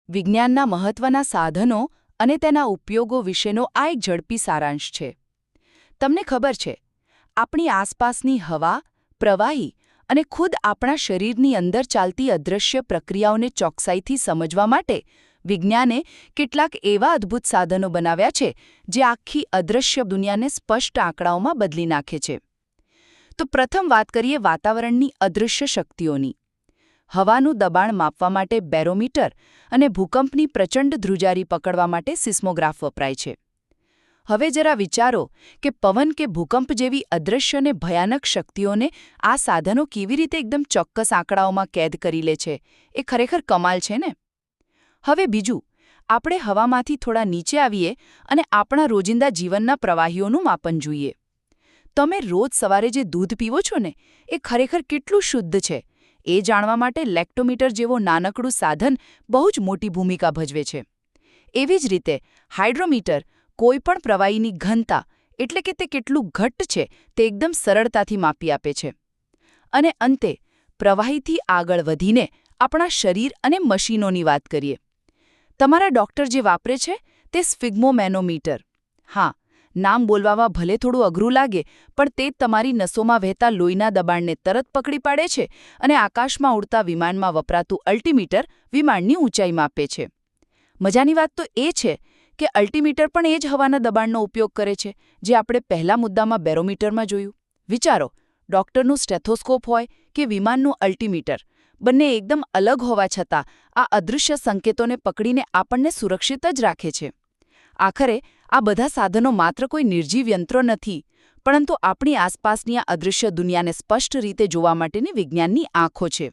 વિજ્ઞાનના મહત્વના સાધનો અને તેના ઉપયોગો વિશેનો આ એક ઝડપી સારાંશ છે. તમને ખબર છે, આપણી આસપાસની હવા, પ્રવાહી અને ખુદ આપણા શરીરની અંદર ચાલતી અદૃશ્ય પ્રક્રિયાઓને ચોકસાઈથી સમજવા માટે વિજ્ઞાને કેટલાક એવા અદ્ભુત સાધનો બનાવ્યા છે જે આખી અદૃશ્ય દુનિયાને સ્પષ્ટ આંકડાઓમાં બદલી નાખે છે. તો પ્રથમ વાત કરીએ વાતાવરણની અદૃશ્ય શક્તિઓની. હવાનું દબાણ માપવા માટે બેરોમીટર અને ભૂકંપની પ્રચંડ ધ્રુજારી પકડવા માટે સિસ્મોગ્રાફ વપરાય છે. હવે જરા વિચારો કે પવન કે ભૂકંપ જેવી અદૃશ્ય અને ભયાનક શક્તિઓને આ સાધનો કેવી રીતે એકદમ ચોક્કસ આંકડાઓમાં કેદ કરી લે છે. એ ખરેખર કમાલ છે ને? હવે બીજું, આપણે હવામાંથી થોડા નીચે આવીએ અને આપણા રોજિંદા જીવનના પ્રવાહીઓનું માપન જોઈએ. તમે રોજ સવારે જે દૂધ પીવો છો ને, એ ખરેખર કેટલું શુદ્ધ છે એ જાણવા માટે લેક્ટોમીટર જેવો નાનકડું સાધન બહુ જ મોટી ભૂમિકા ભજવે છે. એવી જ રીતે હાઇડ્રોમીટર કોઈપણ પ્રવાહીની ઘનતા, એટલે કે તે કેટલું ઘટ્ટ છે, તે એકદમ સરળતાથી માપી આપે છે. અને અંતે પ્રવાહીથી આગળ વધીને આપણા શરીર અને મશીનોની વાત કરીએ. તમારા ડૉક્ટર જે વાપરે છે તે સ્ફિગ્મોમેનોમીટર. હા, નામ બોલવામાં ભલે થોડું અઘરું લાગે, પણ તે તમારી નસોમાં વહેતા લોહીના દબાણને તરત પકડી પાડે છે અને આકાશમાં ઉડતા વિમાનમાં વપરાતું અલ્ટિમીટર વિમાનની ઊંચાઈ માપે છે. મજાની વાત તો એ છે કે અલ્ટિમીટર પણ એ જ હવાના દબાણનો ઉપયોગ કરે છે જે આપણે પહેલા મુદ્દામાં બેરોમીટરમાં જોયું. વિચારો, ડૉક્ટરનું સ્ટેથોસ્કોપ હોય કે વિમાનનું અલ્ટિમીટર, બંને એકદમ અલગ હોવા છતાં આ અદૃશ્ય સંકેતોને પકડીને આપણને સુરક્ષિત જ રાખે છે. આખરે આ બધા સાધનો માત્ર કોઈ નિર્જીવ યંત્રો નથી, પરંતુ આપણી આસપાસની આ અદૃશ્ય દુનિયાને સ્પષ્ટ રીતે જોવા માટેની વિજ્ઞાનની આંખો છે.